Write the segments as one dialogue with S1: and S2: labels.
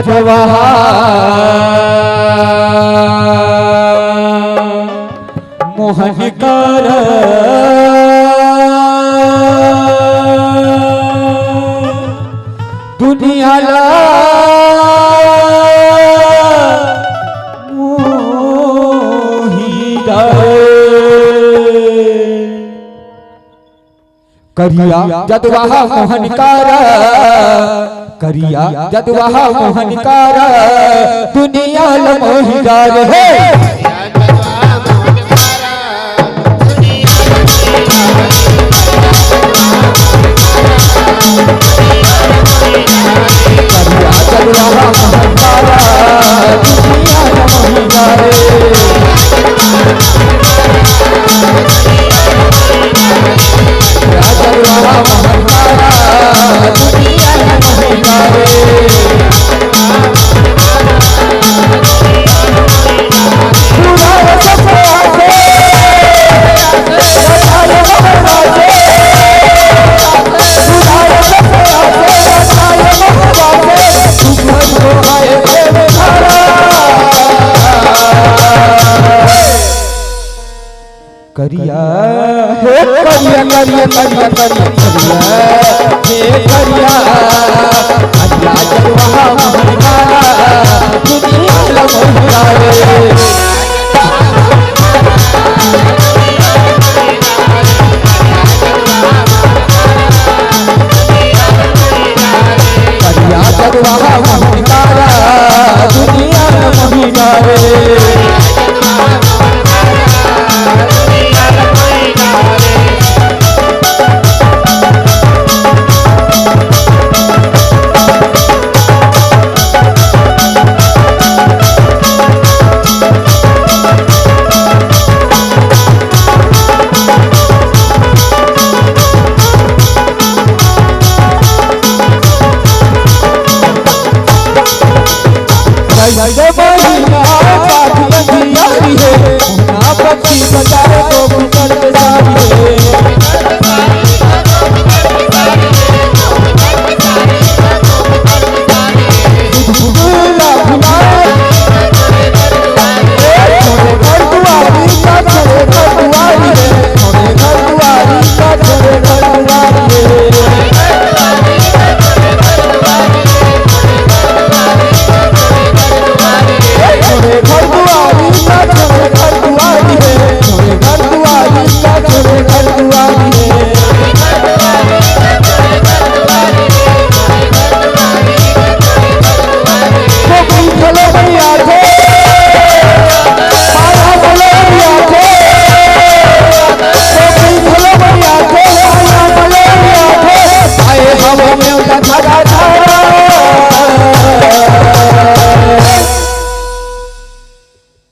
S1: जगवाहा मोहन कर दुनियाला मोही करिया जदवाहा मोहन कर करिया जदवाहा मोहन कर दुनियाला मोही है करिया हे करिया करिया करिया करिया हे करिया अल्लाह जलवा मोहन दुनिया लमोहिया करिया जलवा मोहन दुनिया लमोहिया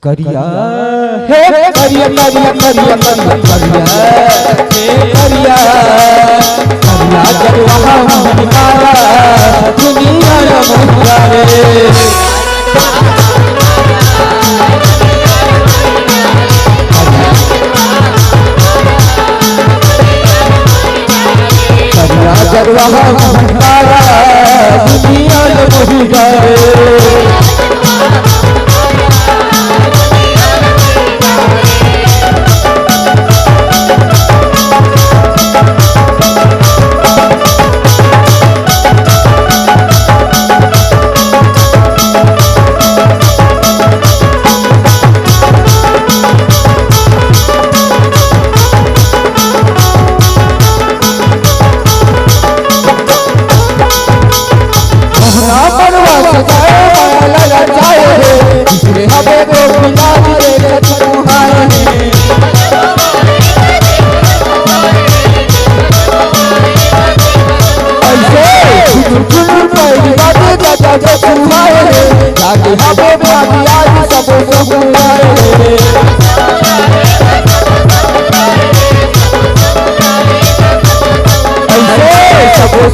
S1: करिया हे करिया करिया करिया करिया हे करिया करिया जलवा मोहन दुनिया लमोहिया करिया जलवा मोहन दुनिया लमोहिया सबो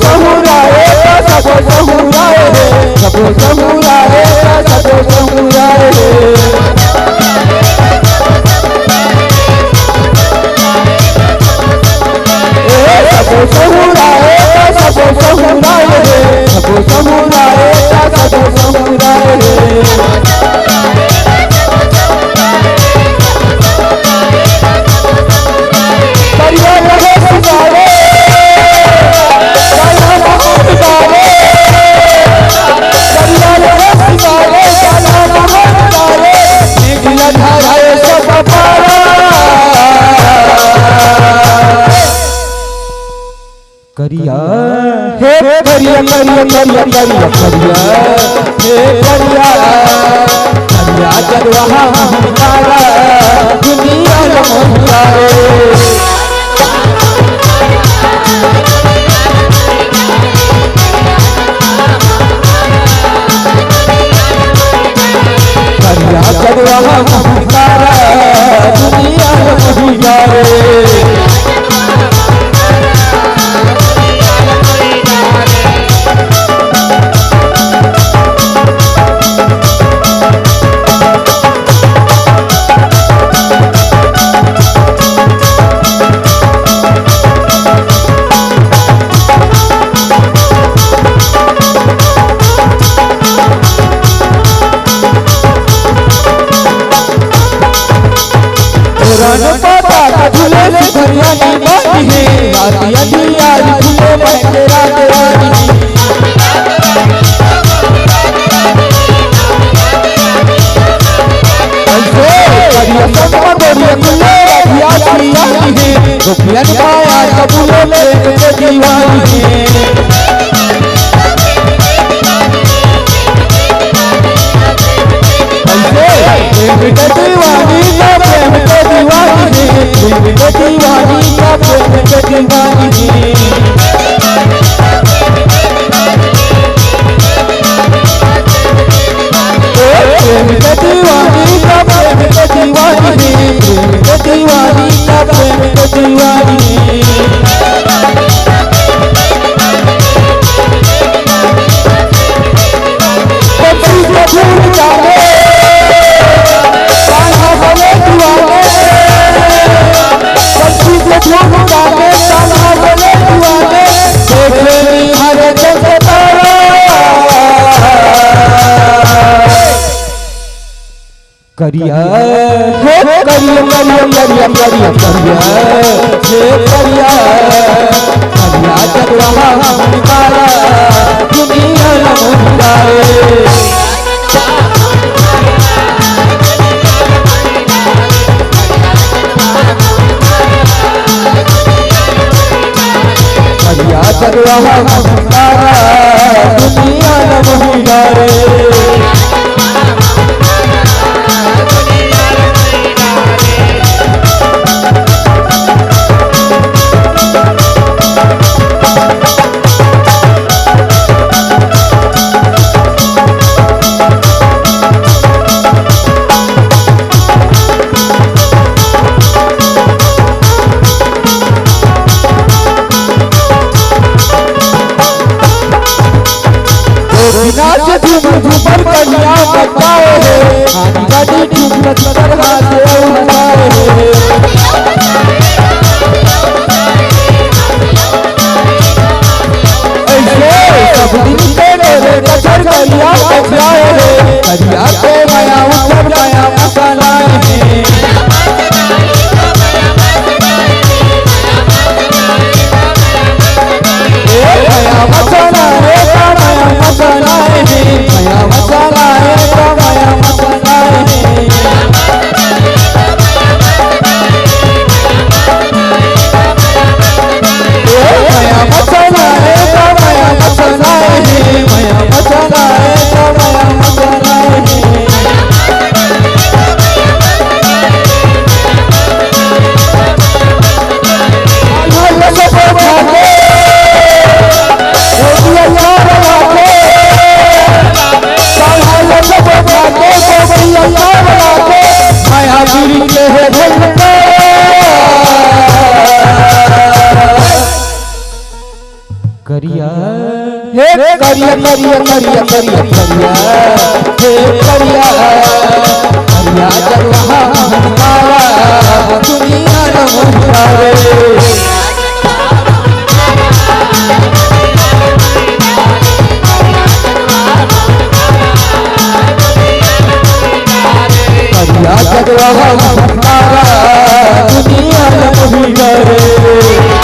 S1: सहुराए करिया हे करिया करिया करिया करिया करिया हे करिया करिया जगवा हमारा दुनिया मोहिया करिया जगवा हमारा दुनिया मोहिया करिया हे करिया करिया करिया करिया हे करिया करिया जगवा हमारा दुनिया मोहिया करिया जगवा हमारा दुनिया मोहिया झूमर कन्या बचाए है गाड़ी झूमर तरह से उड़ाए है ऐसे सब दिन के मेरे कचर कन्या बचाए है कन्या के माया ऊपर माया मसालाए है माया मसाला रे माया मसाला है माया मसाला है माया मसाला है माया मसाला है माया मसाला है माया मसाला है माया मसाला है करिया हे करिया करिया करिया करिया करिया हे करिया करिया जगवा हमारा दुनिया मोहिया करिया जगवा हमारा दुनिया मोहिया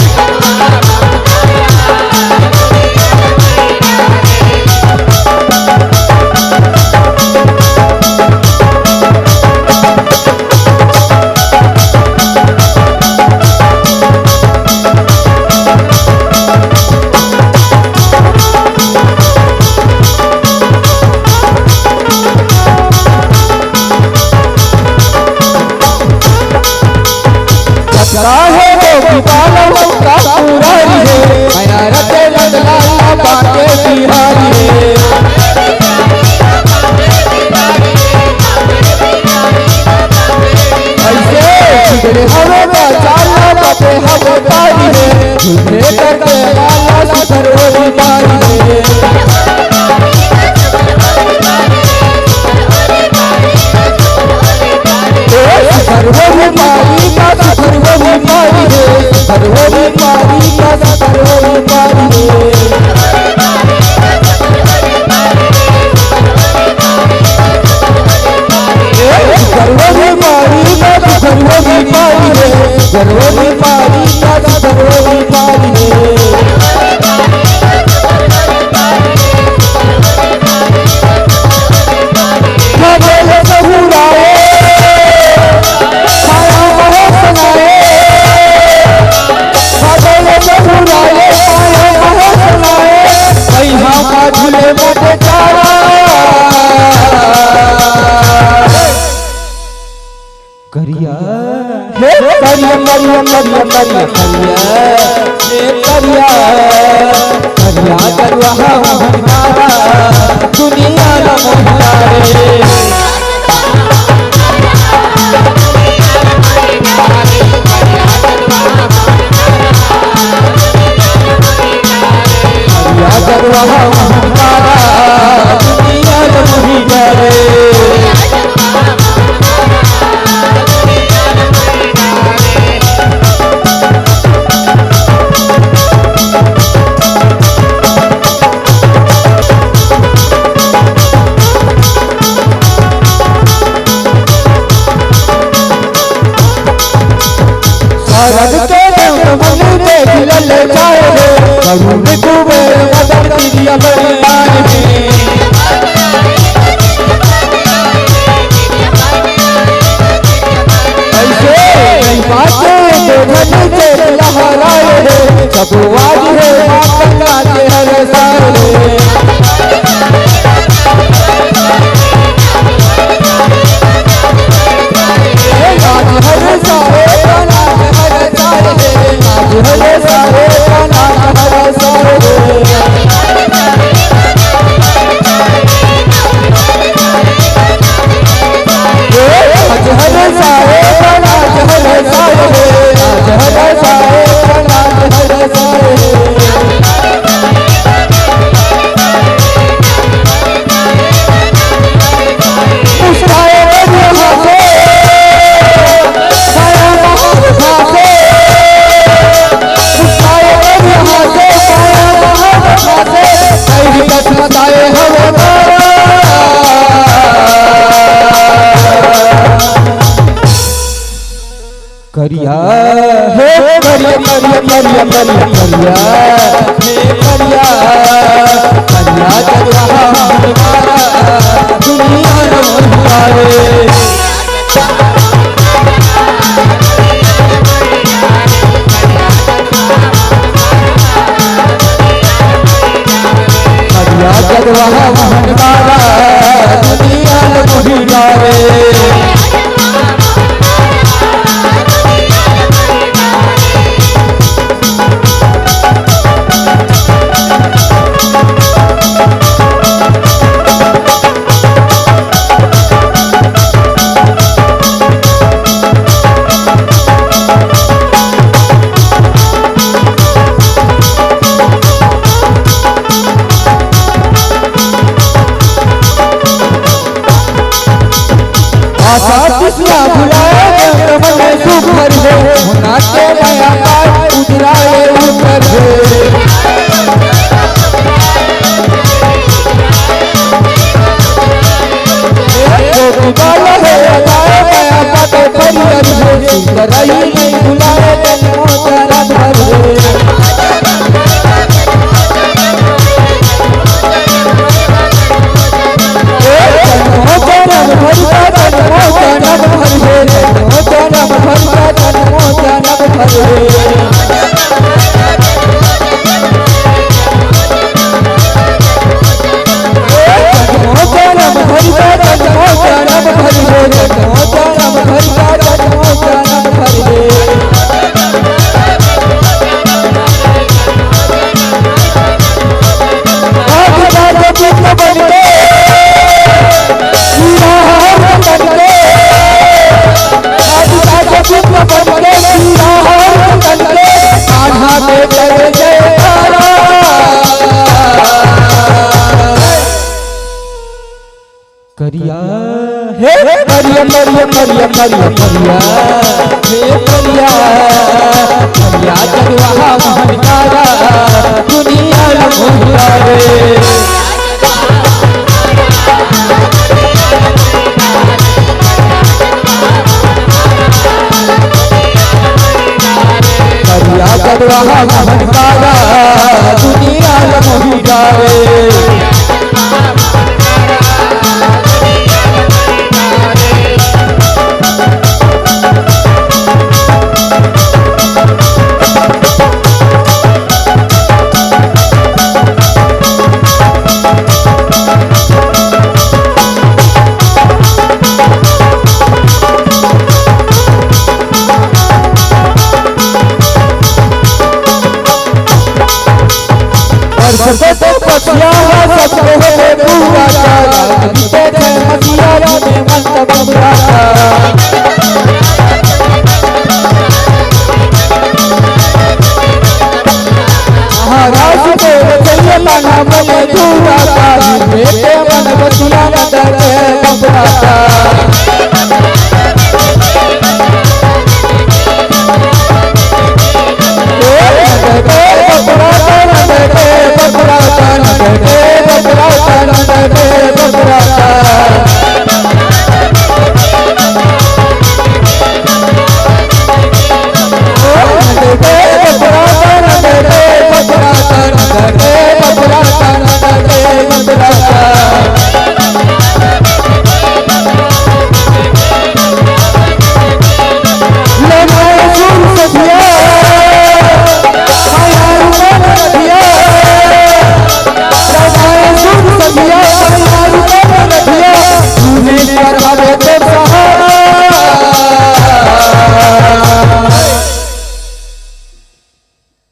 S1: मोटे चारा करिया हे करिया करिया करिया करिया करिया हे करिया करिया करवा हमारा दुनिया न मोहतारे करवा हमारा दुनिया न मोहतारे सब आज है माता के हर सारे आज हर सारे का नाम हर सारे आज हर सारे का नाम हर सारे आज हर सारे का नाम हर सारे आज हर सारे का नाम हर सारे करिया हे करिया करिया करिया करिया करिया हे करिया करिया करवा हमारा दुनिया न मोहतारे करिया करवा हमारा दुनिया न मोहतारे किसका बुलाए मन सुखर है नाटे नया पाठ उजराए उतर है बाला है लगाए नया पाठ परियर है सुंदराई नहीं बुलाए जन्मों तारा भर है करिया हे करिया करिया करिया करिया करिया हे करिया करिया करवा हमारा दुनिया न मोहतारे करिया करवा हमारा दुनिया न मोहतारे बरसते तो पछिया सबको है पूरा का जीते थे मसिया में मन बबुआ महाराज के चलिए माना बोले पूरा का बेटे मन बसिया में डरे बबुआ का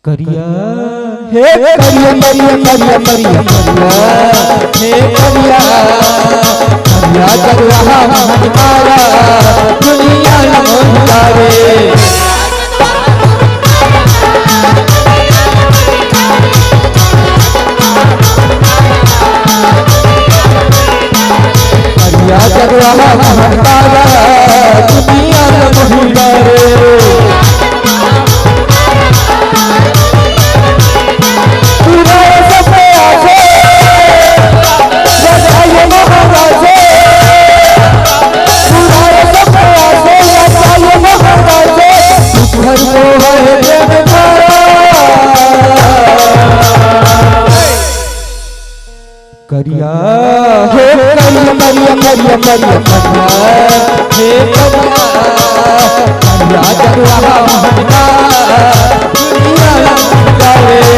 S1: करिया हे करिया करिया करिया करिया हे करिया करिया जग रहा हमारा दुनिया लमोटावे करिया जग रहा हमारा दुनिया लमोटावे करिया हे करिया करिया करिया करिया हे करिया करिया जग रहा हमारा दुनिया लमोटावे